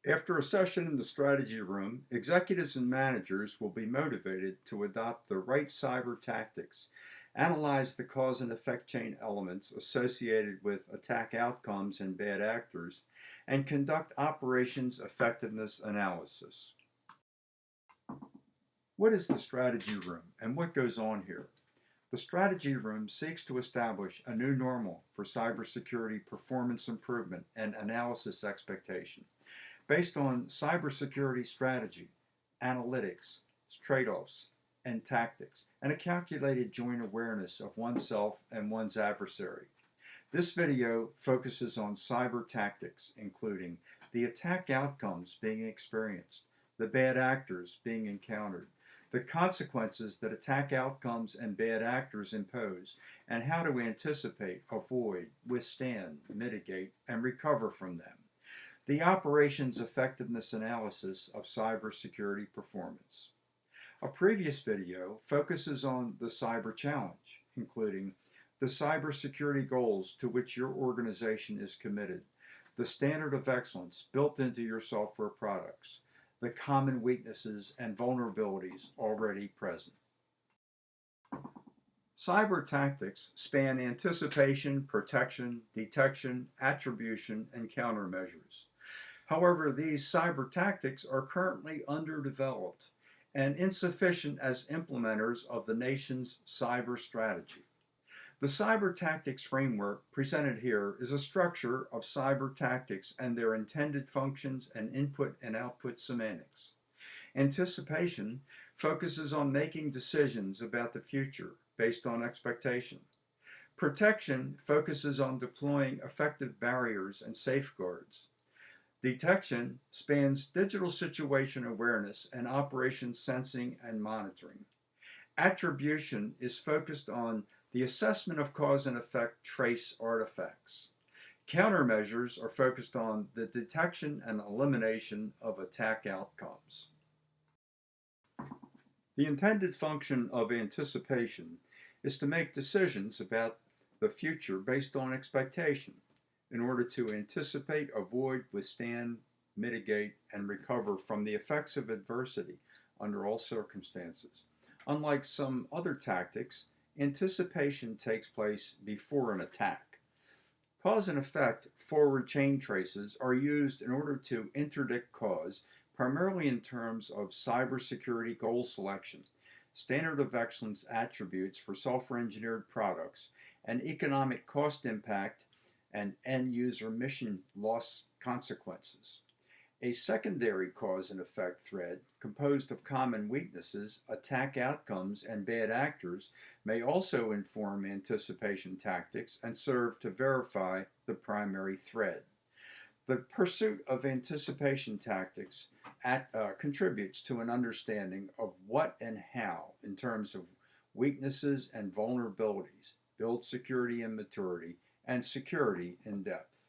After a session in the strategy room, executives and managers will be motivated to adopt the right cyber tactics, analyze the cause and effect chain elements associated with attack outcomes and bad actors, and conduct operations effectiveness analysis. What is the strategy room and what goes on here? The strategy room seeks to establish a new normal for cybersecurity performance improvement and analysis expectation based on cybersecurity strategy, analytics, trade-offs, and tactics, and a calculated joint awareness of oneself and one's adversary. This video focuses on cyber tactics, including the attack outcomes being experienced, the bad actors being encountered, the consequences that attack outcomes and bad actors impose, and how to anticipate, avoid, withstand, mitigate, and recover from them. The operations effectiveness analysis of cybersecurity performance. A previous video focuses on the cyber challenge, including the cybersecurity goals to which your organization is committed, the standard of excellence built into your software products, the common weaknesses and vulnerabilities already present. Cyber tactics span anticipation, protection, detection, attribution, and countermeasures. However, these cyber tactics are currently underdeveloped and insufficient as implementers of the nation's cyber strategy. The cyber tactics framework presented here is a structure of cyber tactics and their intended functions and input and output semantics. Anticipation focuses on making decisions about the future based on expectation. Protection focuses on deploying effective barriers and safeguards. Detection spans digital situation awareness and operation sensing and monitoring. Attribution is focused on the assessment of cause and effect trace artifacts. Countermeasures are focused on the detection and elimination of attack outcomes. The intended function of anticipation is to make decisions about the future based on expectation in order to anticipate, avoid, withstand, mitigate, and recover from the effects of adversity under all circumstances. Unlike some other tactics, anticipation takes place before an attack. Cause and effect forward chain traces are used in order to interdict cause, primarily in terms of cybersecurity goal selection, standard of excellence attributes for software-engineered products, and economic cost impact and end-user mission loss consequences. A secondary cause and effect thread, composed of common weaknesses, attack outcomes, and bad actors, may also inform anticipation tactics and serve to verify the primary thread. The pursuit of anticipation tactics contributes to an understanding of what and how, in terms of weaknesses and vulnerabilities, build security and maturity, and security in depth.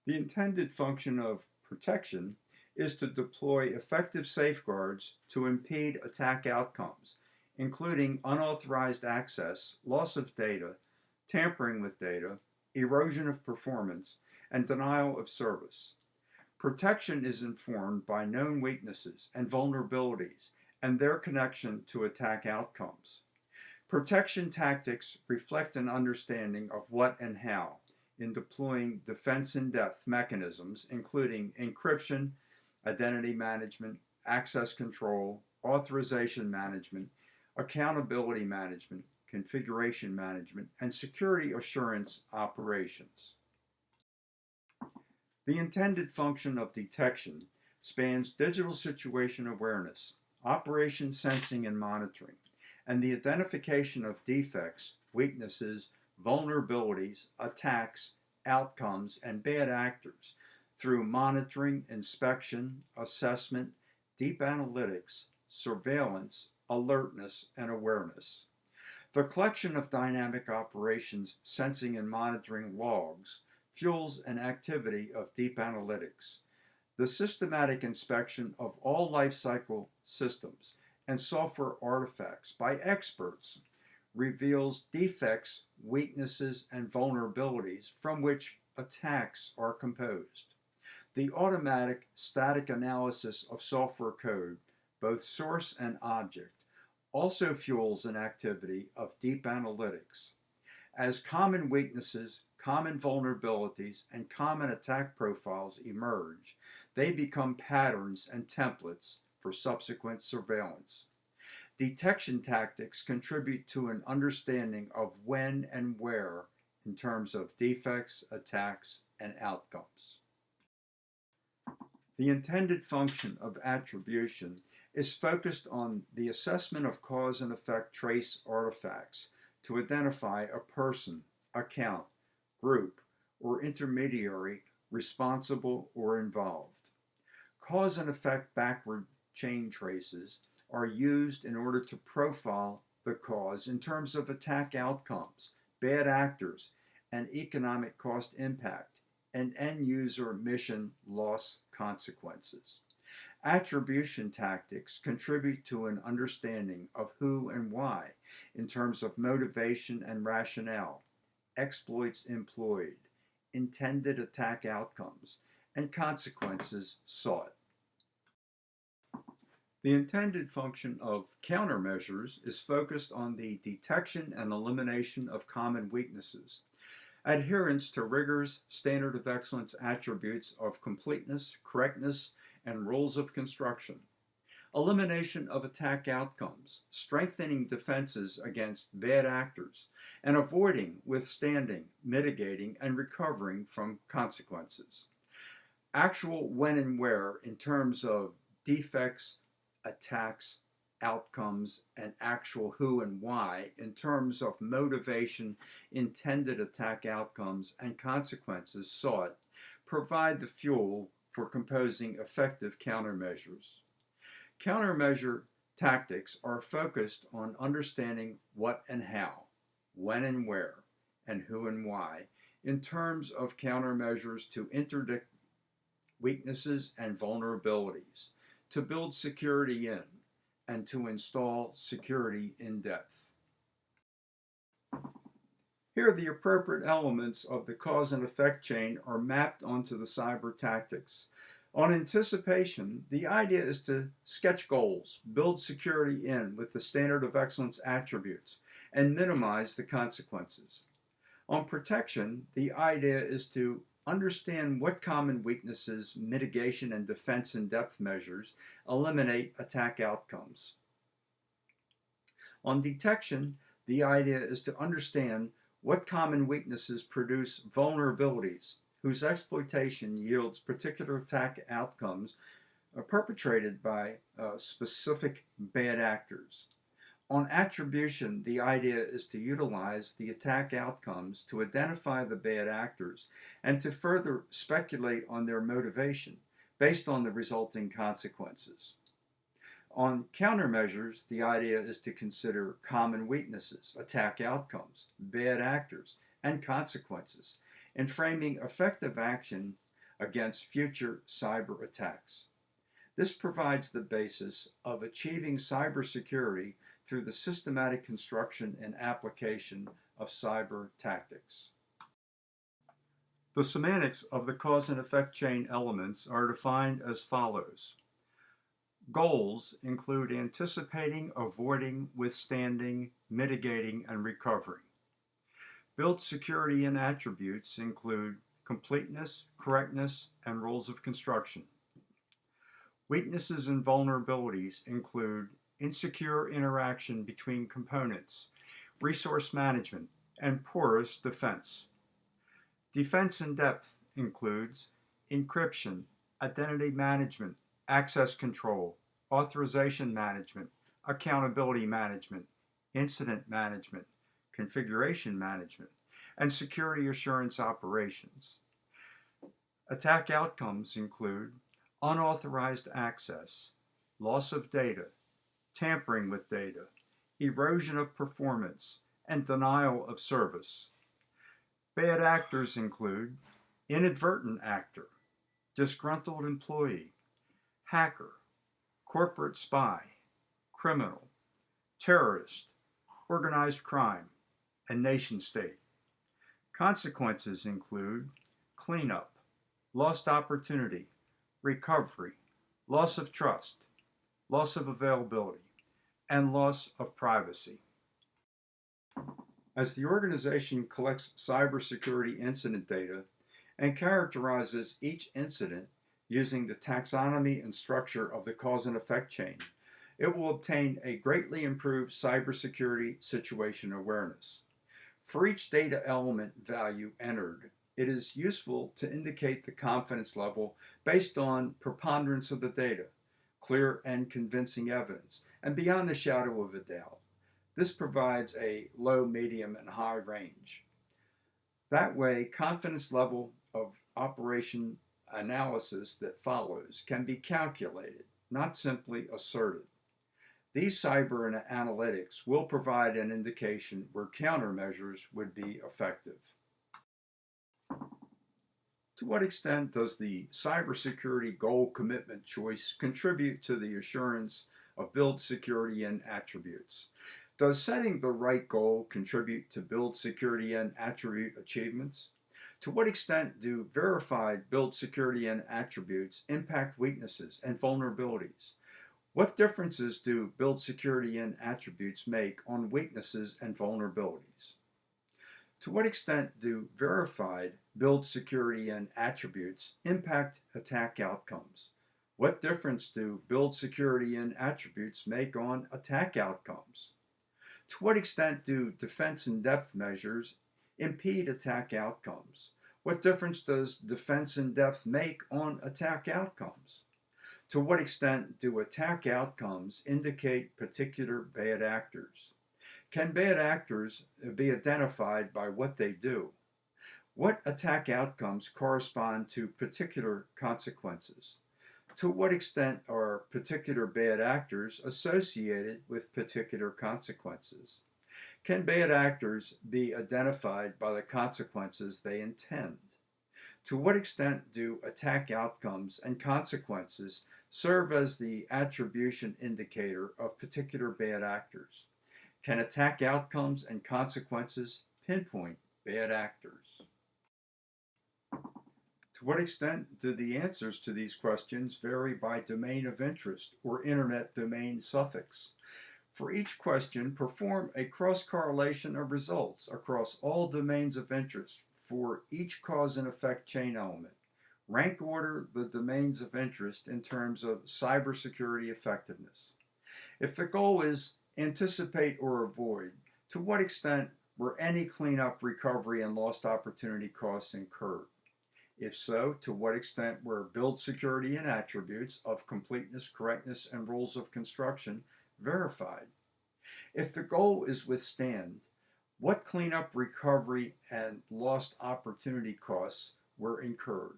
The intended function of protection is to deploy effective safeguards to impede attack outcomes, including unauthorized access, loss of data, tampering with data, erosion of performance, and denial of service. Protection is informed by known weaknesses and vulnerabilities and their connection to attack outcomes. Protection tactics reflect an understanding of what and how in deploying defense-in-depth mechanisms, including encryption, identity management, access control, authorization management, accountability management, configuration management, and security assurance operations. The intended function of detection spans digital situation awareness, operation sensing and monitoring, and the identification of defects, weaknesses, vulnerabilities, attacks, outcomes, and bad actors through monitoring, inspection, assessment, deep analytics, surveillance, alertness, and awareness. The collection of dynamic operations sensing and monitoring logs fuels an activity of deep analytics. The systematic inspection of all lifecycle systems and software artifacts by experts reveals defects, weaknesses, and vulnerabilities from which attacks are composed. The automatic static analysis of software code, both source and object, also fuels an activity of deep analytics. As common weaknesses, common vulnerabilities, and common attack profiles emerge, they become patterns and templates for subsequent surveillance. Detection tactics contribute to an understanding of when and where in terms of defects, attacks, and outcomes. The intended function of attribution is focused on the assessment of cause and effect trace artifacts to identify a person, account, group, or intermediary responsible or involved. Cause and effect backward chain traces are used in order to profile the cause in terms of attack outcomes, bad actors, and economic cost impact, and end-user mission loss consequences. Attribution tactics contribute to an understanding of who and why in terms of motivation and rationale, exploits employed, intended attack outcomes, and consequences sought. The intended function of countermeasures is focused on the detection and elimination of common weaknesses, adherence to rigorous standard of excellence attributes of completeness, correctness, and rules of construction, elimination of attack outcomes, strengthening defenses against bad actors, and avoiding, withstanding, mitigating, and recovering from consequences. Actual when and where in terms of defects, attacks, outcomes, and actual who and why in terms of motivation, intended attack outcomes, and consequences sought provide the fuel for composing effective countermeasures. Countermeasure tactics are focused on understanding what and how, when and where, and who and why in terms of countermeasures to interdict weaknesses and vulnerabilities, to build security in, and to install security in depth. Here, the appropriate elements of the cause and effect chain are mapped onto the cyber tactics. On anticipation, the idea is to sketch goals, build security in with the standard of excellence attributes, and minimize the consequences. On protection, the idea is to understand what common weaknesses, mitigation and defense in-depth measures eliminate attack outcomes. On detection, the idea is to understand what common weaknesses produce vulnerabilities whose exploitation yields particular attack outcomes perpetrated by specific bad actors. On attribution, the idea is to utilize the attack outcomes to identify the bad actors and to further speculate on their motivation based on the resulting consequences. On countermeasures, the idea is to consider common weaknesses, attack outcomes, bad actors, and consequences in framing effective action against future cyber attacks. This provides the basis of achieving cybersecurity through the systematic construction and application of cyber tactics. The semantics of the cause and effect chain elements are defined as follows. Goals include anticipating, avoiding, withstanding, mitigating, and recovering. Built security in attributes include completeness, correctness, and rules of construction. Weaknesses and vulnerabilities include insecure interaction between components, resource management, and porous defense. Defense in depth includes encryption, identity management, access control, authorization management, accountability management, incident management, configuration management, and security assurance operations. Attack outcomes include unauthorized access, loss of data, tampering with data, erosion of performance, and denial of service. Bad actors include inadvertent actor, disgruntled employee, hacker, corporate spy, criminal, terrorist, organized crime, and nation state. Consequences include cleanup, lost opportunity, recovery, loss of trust, loss of availability, and loss of privacy. As the organization collects cybersecurity incident data and characterizes each incident using the taxonomy and structure of the cause and effect chain, it will obtain a greatly improved cybersecurity situation awareness. For each data element value entered, it is useful to indicate the confidence level based on preponderance of the data, clear and convincing evidence, and beyond the shadow of a doubt. This provides a low, medium, and high range. That way, confidence level of operation analysis that follows can be calculated, not simply asserted. These cyber analytics will provide an indication where countermeasures would be effective. To what extent does the cybersecurity goal commitment choice contribute to the assurance of build security and attributes? Does setting the right goal contribute to build security and attribute achievements? To what extent do verified build security and attributes impact weaknesses and vulnerabilities? What differences do build security and attributes make on weaknesses and vulnerabilities? To what extent do verified build security and attributes impact attack outcomes? What difference do build security and attributes make on attack outcomes? To what extent do defense in depth measures impede attack outcomes? What difference does defense in depth make on attack outcomes? To what extent do attack outcomes indicate particular bad actors? Can bad actors be identified by what they do? What attack outcomes correspond to particular consequences? To what extent are particular bad actors associated with particular consequences? Can bad actors be identified by the consequences they intend? To what extent do attack outcomes and consequences serve as the attribution indicator of particular bad actors? Can attack outcomes and consequences pinpoint bad actors? To what extent do the answers to these questions vary by domain of interest or internet domain suffix? For each question, perform a cross-correlation of results across all domains of interest for each cause and effect chain element. Rank order the domains of interest in terms of cybersecurity effectiveness. If the goal is anticipate or avoid, to what extent were any cleanup, recovery, and lost opportunity costs incurred? If so, to what extent were build security and attributes of completeness, correctness, and rules of construction verified? If the goal is withstand, what cleanup, recovery, and lost opportunity costs were incurred?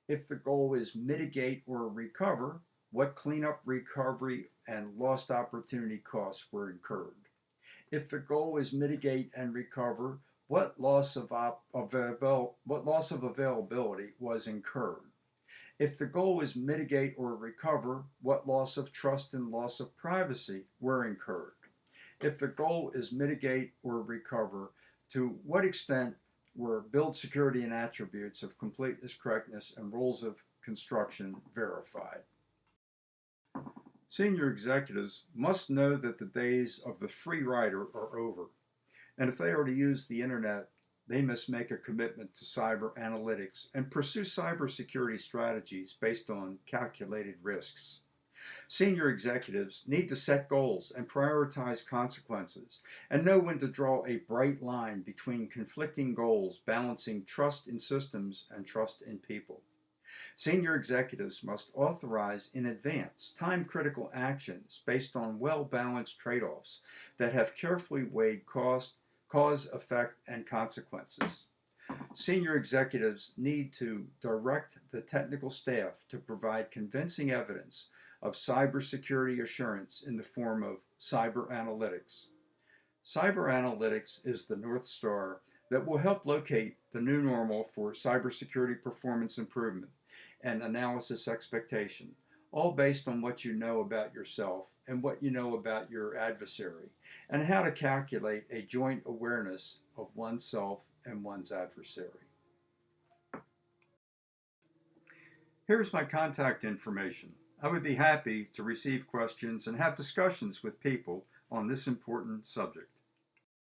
If the goal is mitigate or recover, what cleanup, recovery, and lost opportunity costs were incurred? If the goal is mitigate and recover, what loss of availability was incurred? If the goal is mitigate or recover, what loss of trust and loss of privacy were incurred? If the goal is mitigate or recover, to what extent were build security and attributes of completeness, correctness, and rules of construction verified? Senior executives must know that the days of the free rider are over. And if they are to use the internet, they must make a commitment to cyber analytics and pursue cybersecurity strategies based on calculated risks. Senior executives need to set goals and prioritize consequences and know when to draw a bright line between conflicting goals, balancing trust in systems and trust in people. Senior executives must authorize in advance time-critical actions based on well-balanced trade-offs that have carefully weighed cost, cause, effect, and consequences. Senior executives need to direct the technical staff to provide convincing evidence of cybersecurity assurance in the form of cyber analytics. Cyber analytics is the North Star that will help locate the new normal for cybersecurity performance improvement and analysis expectation, all based on what you know about yourself and what you know about your adversary, and how to calculate a joint awareness of oneself and one's adversary. Here's my contact information. I would be happy to receive questions and have discussions with people on this important subject.